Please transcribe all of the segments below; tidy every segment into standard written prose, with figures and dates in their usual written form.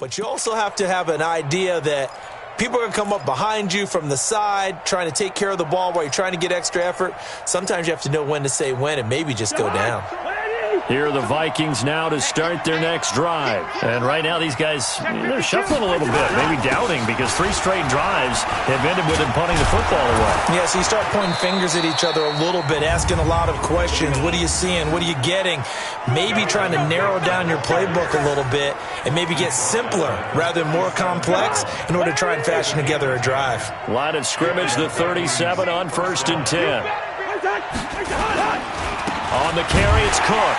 But you also have to have an idea that people are going to come up behind you from the side, trying to take care of the ball while you're trying to get extra effort. Sometimes you have to know when to say when and maybe just go down. Here are the Vikings now to start their next drive. And right now these guys, they're shuffling a little bit, maybe doubting, because 3 straight drives have ended with them punting the football away. Yeah, so you start pointing fingers at each other a little bit, asking a lot of questions. What are you seeing? What are you getting? Maybe trying to narrow down your playbook a little bit and maybe get simpler rather than more complex in order to try and fashion together a drive. Line of scrimmage, the 37 on 1st and 10. On the carry, it's Cook.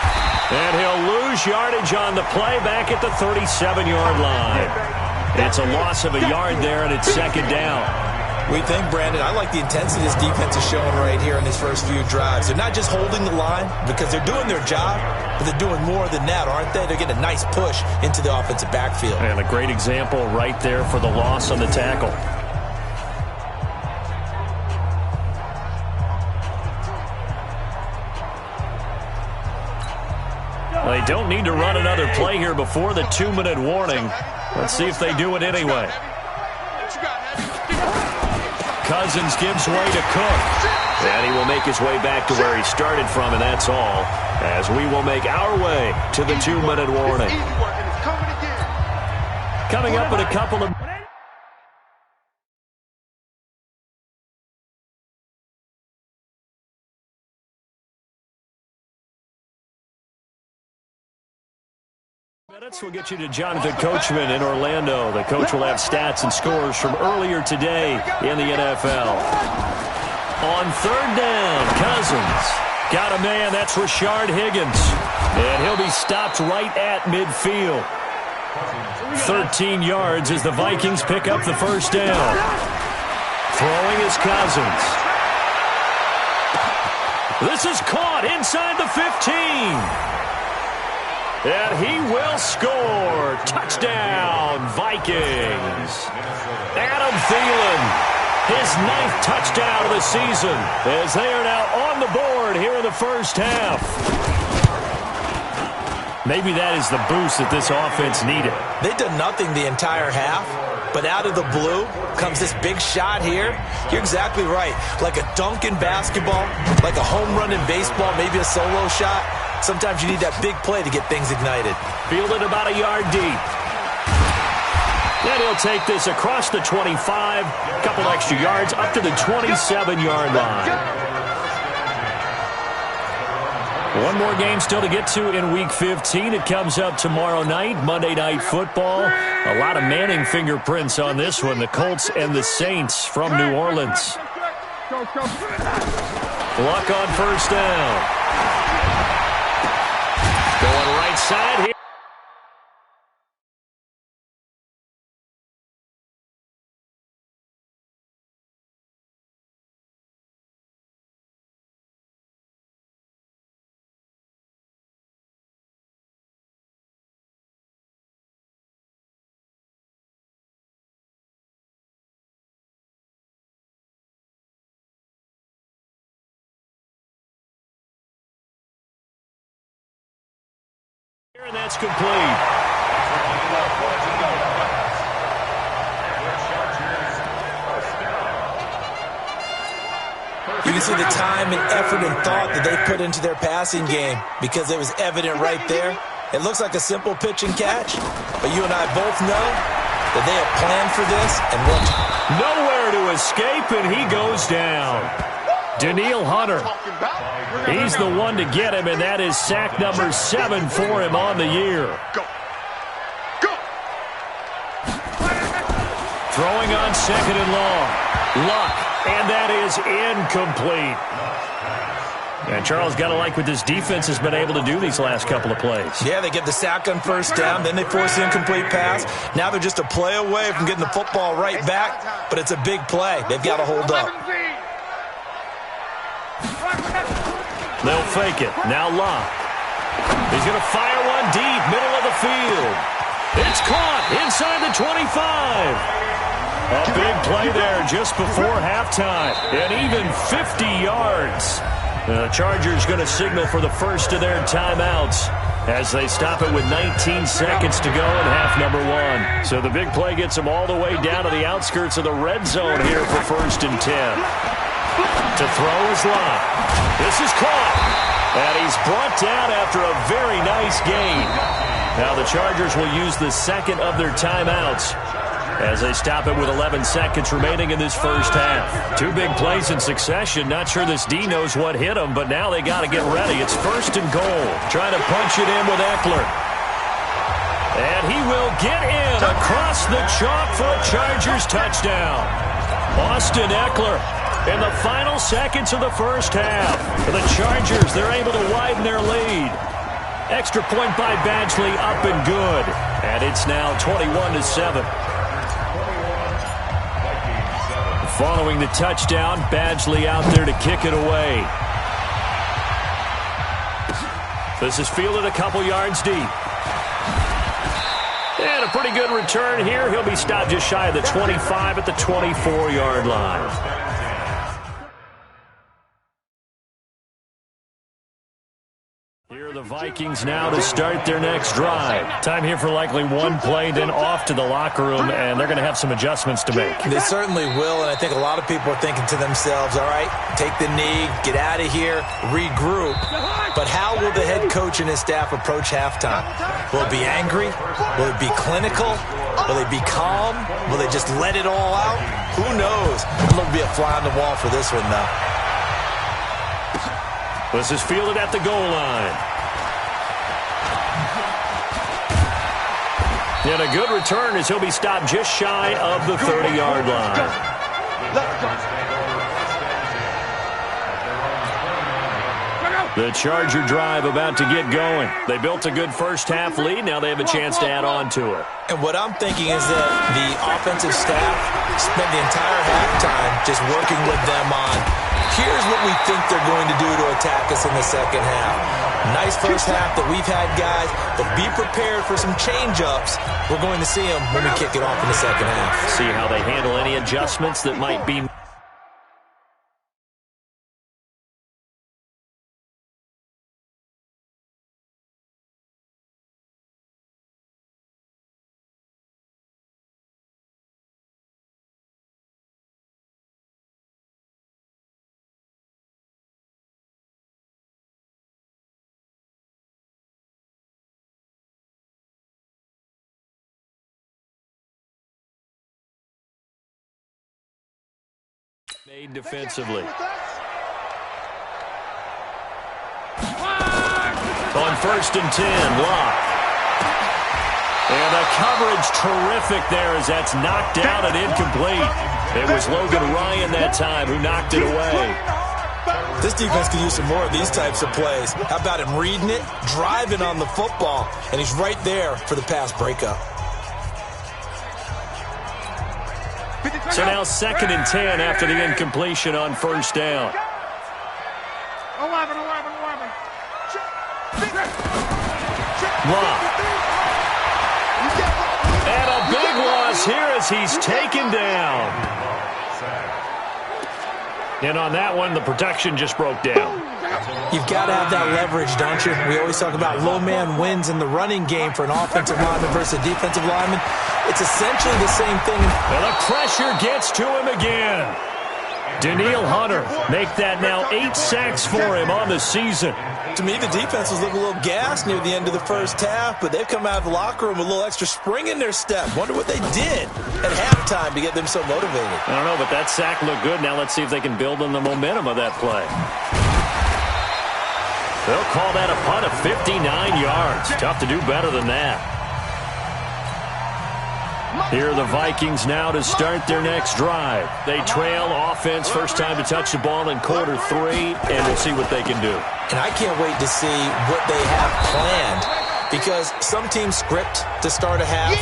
And he'll lose yardage on the play back at the 37-yard line. It's a loss of a yard there, and it's 2nd down. We think, Brandon, I like the intensity this defense is showing right here in these first few drives. They're not just holding the line because they're doing their job, but they're doing more than that, aren't they? They're getting a nice push into the offensive backfield. And a great example right there for the loss on the tackle. They don't need to run another play here before the 2-minute warning. Let's see if they do it anyway. Cousins gives way to Cook. And he will make his way back to where he started from, and that's all, as we will make our way to the 2-minute warning. Coming up in a couple of minutes, we'll get you to Jonathan Coachman in Orlando. The coach will have stats and scores from earlier today in the NFL. On 3rd down, Cousins got a man. That's Rashard Higgins. And he'll be stopped right at midfield. 13 yards as the Vikings pick up the 1st down. Throwing is Cousins. This is caught inside the 15. And he will score. Touchdown, Vikings. Adam Thielen, his 9th touchdown of the season, as they are now on the board here in the first half. Maybe that is the boost that this offense needed. They did nothing the entire half, but out of the blue comes this big shot here. You're exactly right. Like a dunk in basketball, like a home run in baseball, maybe a solo shot. Sometimes you need that big play to get things ignited. Fielded about a yard deep. And he'll take this across the 25, a couple extra yards, up to the 27-yard line. One more game still to get to in Week 15. It comes up tomorrow night, Monday Night Football. A lot of Manning fingerprints on this one, the Colts and the Saints from New Orleans. Luck on 1st down. Going right side here. And that's complete. You can see the time and effort and thought that they put into their passing game because it was evident right there. It looks like a simple pitch and catch, but you and I both know that they have planned for this and worked. Nowhere to escape, and he goes down. Danielle Hunter. He's the one to get him, and that is sack number 7 for him on the year. Throwing on 2nd and long. Luck, and that is incomplete. And Charles, got to like what this defense has been able to do these last couple of plays. Yeah, they get the sack on 1st down, then they force the incomplete pass. Now they're just a play away from getting the football right back, but it's a big play. They've got to hold up. They'll fake it. Now Locke. He's going to fire one deep, middle of the field. It's caught inside the 25. A big play there just before halftime. And even 50 yards. The Chargers going to signal for the first of their timeouts. as they stop it with 19 seconds to go in half number one. So the big play gets them all the way down to the outskirts of the red zone here for 1st and 10. To throw is Lott. This is caught. And he's brought down after a very nice gain. Now the Chargers will use the second of their timeouts as they stop it with 11 seconds remaining in this first half. 2 big plays in succession. Not sure this D knows what hit him, but now they got to get ready. It's 1st and goal. Trying to punch it in with Eckler. And he will get in across the chalk for a Chargers touchdown. Austin Eckler in the final seconds of the first half. For the Chargers, they're able to widen their lead. Extra point by Badgley, up and good. And it's now 21-7. Following the touchdown, Badgley out there to kick it away. This is fielded a couple yards deep. And a pretty good return here. He'll be stopped just shy of the 25 at the 24-yard line. Here are the Vikings now to start their next drive. Time here for likely one play, then off to the locker room, and they're going to have some adjustments to make. They certainly will, and I think a lot of people are thinking to themselves, all right, take the knee, get out of here, regroup. But how will the head coach and his staff approach halftime? Will it be angry? Will it be clinical? Will they be calm? Will they just let it all out? Who knows? It'll be a fly on the wall for this one, though. This is fielded at the goal line. And a good return as he'll be stopped just shy of the 30-yard line. The Charger drive about to get going. They built a good first-half lead. Now they have a chance to add on to it. And what I'm thinking is that the offensive staff spent the entire halftime just working with them on, here's what we think they're going to do to attack us in the second half. Nice first half that we've had, guys, but be prepared for some change-ups. We're going to see them when we kick it off in the second half. See how they handle any adjustments that might be. Made defensively. On 1st and 10, Lott. And the coverage terrific there as that's knocked down and incomplete. It was Logan Ryan that time who knocked it away. This defense could use some more of these types of plays. How about him reading it, driving on the football, and he's right there for the pass breakup. So now 2nd and 10 after the incompletion on 1st down. 11. Lott. And a big loss here as he's taken down. And on that one, the protection just broke down. You've got to have that leverage, don't you? We always talk about low man wins in the running game for an offensive lineman versus a defensive lineman. It's essentially the same thing. And the pressure gets to him again. Danielle Hunter make that now 8 sacks for him on the season. To me, the defense was looking a little gassed near the end of the first half, but they've come out of the locker room with a little extra spring in their step. Wonder what they did at halftime to get them so motivated. I don't know, but that sack looked good. Now let's see if they can build on the momentum of that play. They'll call that a punt of 59 yards. Tough to do better than that. Here are the Vikings now to start their next drive. They trail offense, first time to touch the ball in quarter 3, and we'll see what they can do. And I can't wait to see what they have planned, because some teams script to start a half.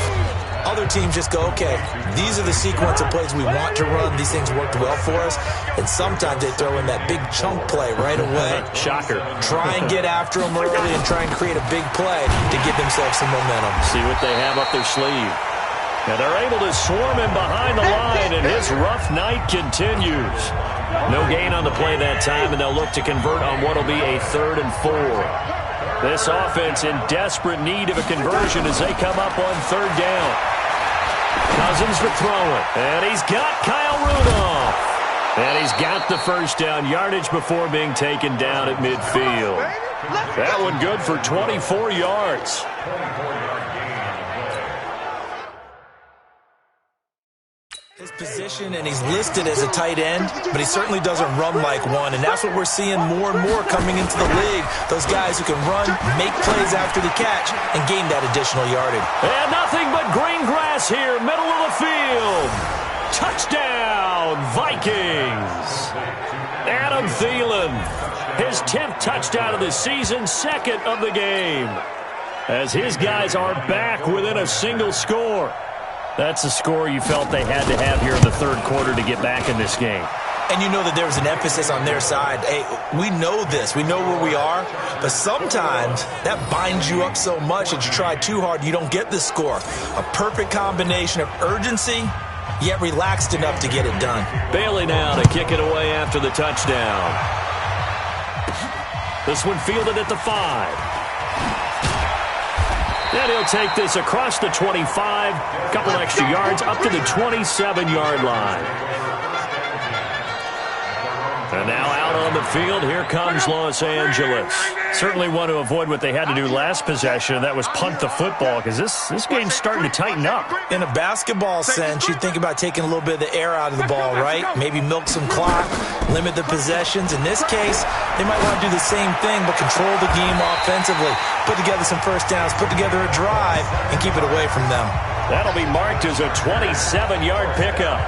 Other teams just go, okay, these are the sequence of plays we want to run. These things worked well for us. And sometimes they throw in that big chunk play right away. Shocker. Try and get after them early and try and create a big play to give themselves some momentum. See what they have up their sleeve. Now they're able to swarm him behind the line, and his rough night continues. No gain on the play that time, and they'll look to convert on what will be a 3rd and 4. This offense in desperate need of a conversion as they come up on third down. Cousins to throw it. And he's got Kyle Rudolph. And he's got the first down yardage before being taken down at midfield. That one good for 24 yards. His position, and he's listed as a tight end, but he certainly doesn't run like one, and that's what we're seeing more and more coming into the league. Those guys who can run, make plays after the catch, and gain that additional yardage. And nothing but green grass here, middle of the field. Touchdown, Vikings. Adam Thielen, his 10th touchdown of the season, second of the game. As his guys are back within a single score. That's a score you felt they had to have here in the third quarter to get back in this game. And you know that there was an emphasis on their side. Hey, we know this. We know where we are. But sometimes that binds you up so much that you try too hard, you don't get the score. A perfect combination of urgency, yet relaxed enough to get it done. Bailey now to kick it away after the touchdown. This one fielded at the 5. And he'll take this across the 25, a couple extra yards, up to the 27-yard line. And now out on the field, here comes Los Angeles. Certainly want to avoid what they had to do last possession, and that was punt the football, because this game's starting to tighten up. In a basketball sense, you think about taking a little bit of the air out of the ball, right? Maybe milk some clock, limit the possessions. In this case, they might want to do the same thing, but control the game offensively. Put together some first downs, put together a drive, and keep it away from them. That'll be marked as a 27-yard pickup.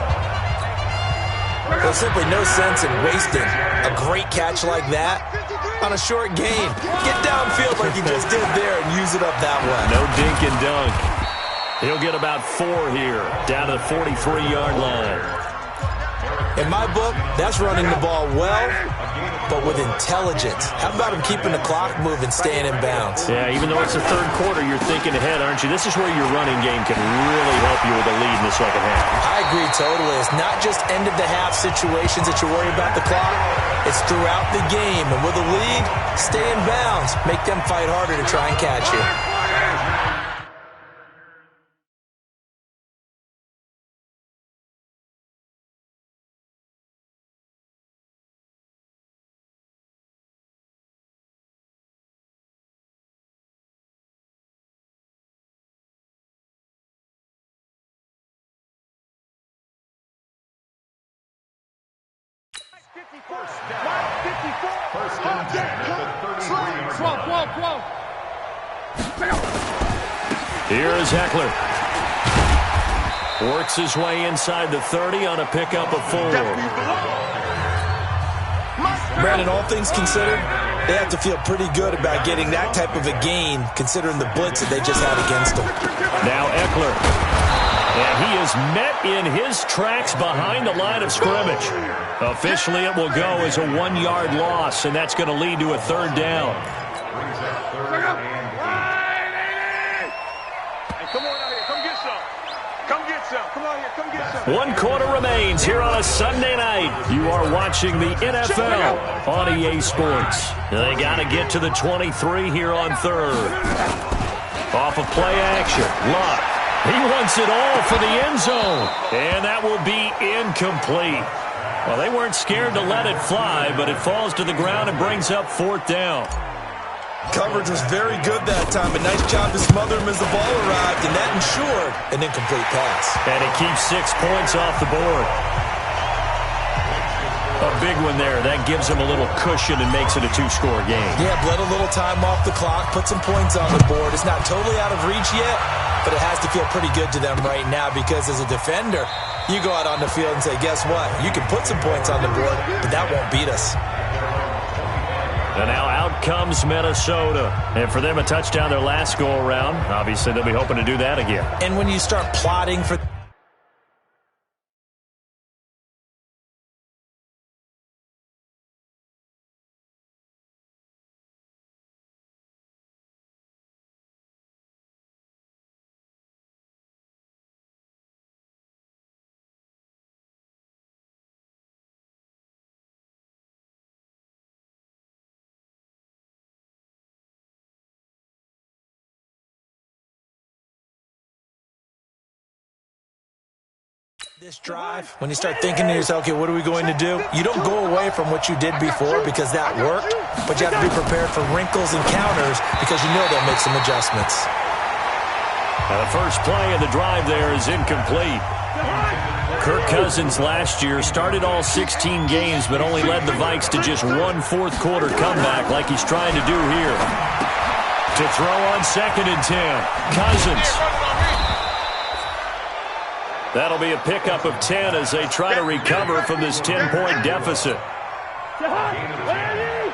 There's simply no sense in wasting a great catch like that on a short game. Get downfield like you just did there and use it up that way. No dink and dunk. He'll get about 4 here, down to the 43-yard line. In my book, that's running the ball well, but with intelligence. How about him keeping the clock moving, staying in bounds? Yeah, even though it's the third quarter, you're thinking ahead, aren't you? This is where your running game can really help you with a lead in the second half. I agree totally. It's not just end-of-the-half situations that you worry about the clock. It's throughout the game. And with a lead, stay in bounds. Make them fight harder to try and catch you. Here is Eckler. Works his way inside the 30 on a pickup of 4. Brandon, all things considered, they have to feel pretty good about getting that type of a gain, considering the blitz that they just had against them. Now Eckler. And he is met in his tracks behind the line of scrimmage. Officially, it will go as a 1-yard loss, and that's going to lead to a third down. One quarter remains here on a Sunday night. You are watching the NFL on EA Sports. They got to get to the 23 here on third. Off of play action. Luck. He wants it all for the end zone. And that will be incomplete. Well, they weren't scared to let it fly, but it falls to the ground and brings up fourth down. Coverage was very good that time. A nice job to smother him as the ball arrived, and that ensured an incomplete pass. And it keeps 6 points off the board. A big one there. That gives him a little cushion and makes it a 2-score game. Yeah, bled a little time off the clock, put some points on the board. It's not totally out of reach yet, but it has to feel pretty good to them right now because as a defender, you go out on the field and say, guess what? You can put some points on the board, but that won't beat us. And now out comes Minnesota. And for them, a touchdown their last go-around. Obviously, they'll be hoping to do that again. And when you start plotting for This drive, when you start thinking to yourself, okay, what are we going to do? You don't go away from what you did before because that worked, but you have to be prepared for wrinkles and counters because you know they'll make some adjustments. And the first play of the drive there is incomplete. Kirk Cousins last year started all 16 games but only led the Vikes to just one fourth-quarter comeback like he's trying to do here. To throw on 2nd and 10, Cousins. That'll be a pickup of 10 as they try to recover from this 10-point deficit.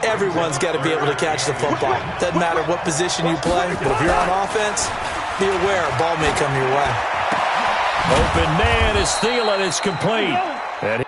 Everyone's got to be able to catch the football. Doesn't matter what position you play, but if you're on offense, be aware a ball may come your way. Open man is Thielen. It's complete. And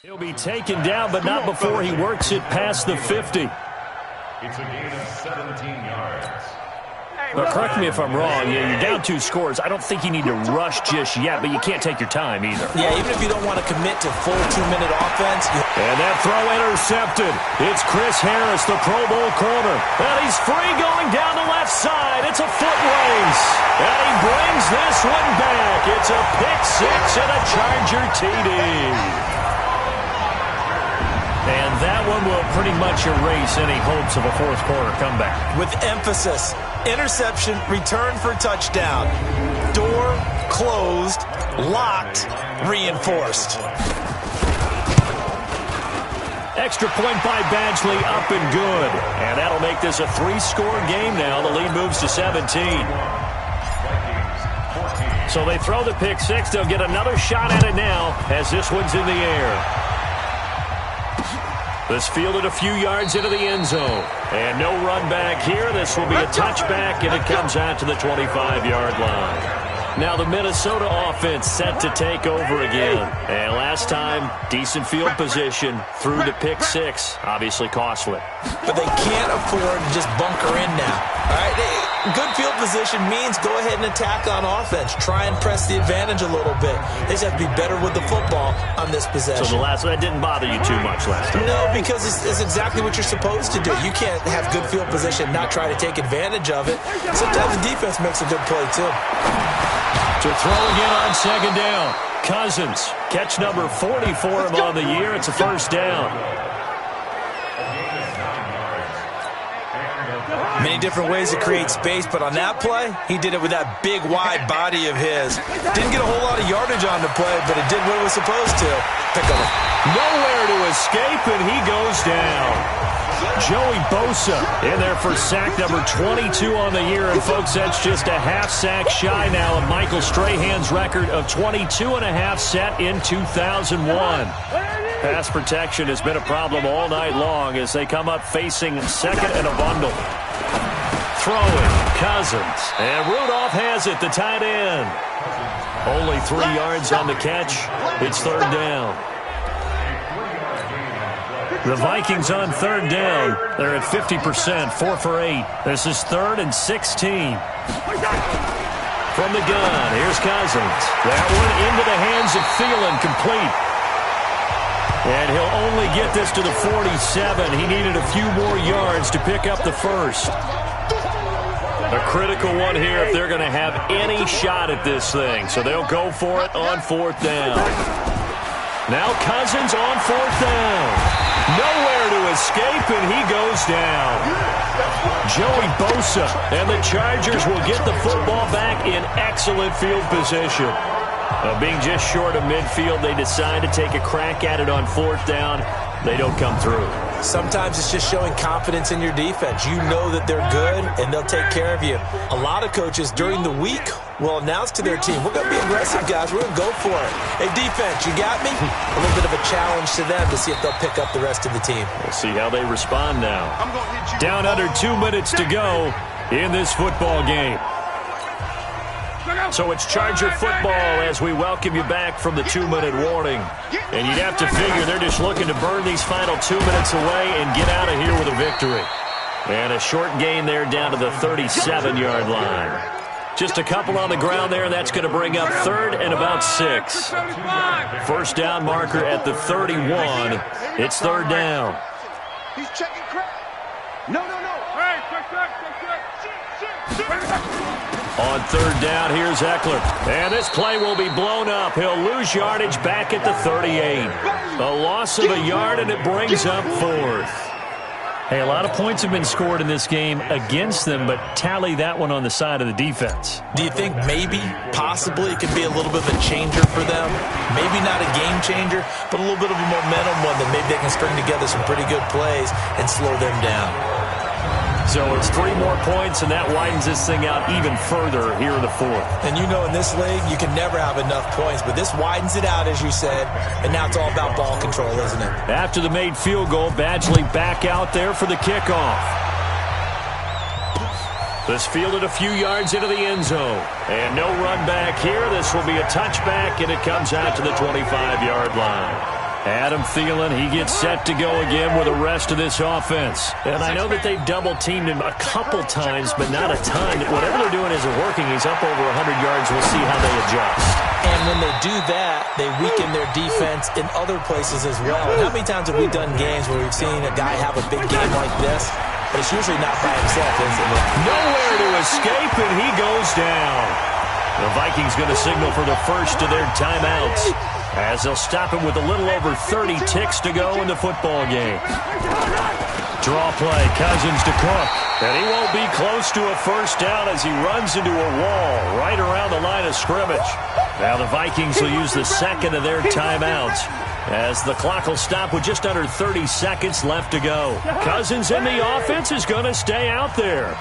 he'll be taken down, but not before he works it past the 50. It's a gain of 17 yards. Now, correct me if I'm wrong. Yeah, you're down 2 scores. I don't think you need to rush just yet, but you can't take your time either. Yeah, even if you don't want to commit to full 2-minute offense. And that throw intercepted. It's Chris Harris, the Pro Bowl corner. And he's free going down the left side. It's a foot race. And he brings this one back. It's a pick 6 and a Charger TD. And that one will pretty much erase any hopes of a fourth-quarter comeback. With emphasis, interception, return for touchdown. Door closed, locked, reinforced. Extra point by Badgley, up and good. And that'll make this a 3-score game now. The lead moves to 17. So they throw the pick 6. They'll get another shot at it now as this one's in the air. This fielded a few yards into the end zone. And no run back here. This will be a touchback, and it comes out to the 25-yard line. Now the Minnesota offense set to take over again. And last time, decent field position through to pick 6. Obviously costly. But they can't afford to just bunker in now. All right, good field position means go ahead and attack on offense. Try and press the advantage a little bit. They just have to be better with the football on this possession. So that didn't bother you too much last time? No, because it's exactly what you're supposed to do. You can't have good field position and not try to take advantage of it. Sometimes the defense makes a good play, too. To throw again on 2nd down. Cousins, catch number 40 for him on the year. It's a first down. Many different ways to create space, but on that play, he did it with that big, wide body of his. Didn't get a whole lot of yardage on the play, but it did what it was supposed to. Pick up. Nowhere to escape, and he goes down. Joey Bosa in there for sack number 22 on the year. And, folks, that's just a half sack shy now of Michael Strahan's record of 22.5 set in 2001. Pass protection has been a problem all night long as they come up facing 2nd and a bundle. Throwing, Cousins. And Rudolph has it, the tight end. Only 3 yards on the catch. It's 3rd down. The Vikings on 3rd down. They're at 50%, 4 for 8. This is 3rd and 16. From the gun, here's Cousins. That one into the hands of Thielen, complete. And he'll only get this to the 47. He needed a few more yards to pick up the first. A critical one here if they're going to have any shot at this thing. So they'll go for it on 4th down. Now Cousins on 4th down. Nowhere to escape, and he goes down. Joey Bosa and the Chargers will get the football back in excellent field position. Being just short of midfield, they decide to take a crack at it on 4th down. They don't come through. Sometimes it's just showing confidence in your defense. You know that they're good, and they'll take care of you. A lot of coaches during the week will announce to their team, we're going to be aggressive, guys. We're going to go for it. Hey, defense, you got me? A little bit of a challenge to them to see if they'll pick up the rest of the team. We'll see how they respond now. Down under 2 minutes to go in this football game. So it's Charger football as we welcome you back from the 2-minute warning. And you'd have to figure they're just looking to burn these final 2 minutes away and get out of here with a victory. And a short gain there down to the 37-yard line. Just a couple on the ground there, and that's going to bring up 3rd and about 6. First down marker at the 31. It's 3rd down. He's checking crap. No. Hey, On 3rd down, here's Eckler. And this play will be blown up. He'll lose yardage back at the 38. A loss of a yard, and it brings up 4th. Hey, a lot of points have been scored in this game against them, but tally that one on the side of the defense. Do you think maybe, possibly, it could be a little bit of a changer for them? Maybe not a game changer, but a little bit of a momentum one that maybe they can string together some pretty good plays and slow them down. So it's 3 more points, and that widens this thing out even further here in the 4th. And you know in this league, you can never have enough points, but this widens it out, as you said, and now it's all about ball control, isn't it? After the made field goal, Badgley back out there for the kickoff. This fielded a few yards into the end zone. And no run back here. This will be a touchback, and it comes out to the 25-yard line. Adam Thielen, he gets set to go again with the rest of this offense. And I know that they've double-teamed him a couple times, but not a ton. Whatever they're doing isn't working. He's up over 100 yards. We'll see how they adjust. And when they do that, they weaken their defense in other places as well. And how many times have we done games where we've seen a guy have a big game like this? But it's usually not by himself, is it? Nowhere to escape, and he goes down. The Vikings going to signal for the first of their timeouts, as they'll stop him with a little over 30 ticks to go in the football game. Draw play, Cousins to Cook. And he won't be close to a first down as he runs into a wall right around the line of scrimmage. Now the Vikings will use the second of their timeouts, as the clock will stop with just under 30 seconds left to go. Cousins in the offense is going to stay out there.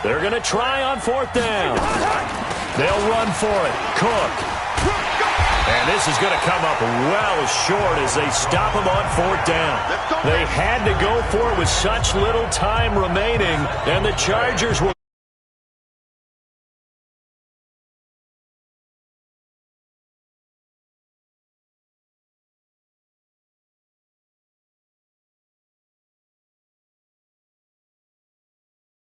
They're going to try on 4th down. They'll run for it. Cook. And this is going to come up well short as they stop him on 4th down. They had to go for it with such little time remaining, and the Chargers will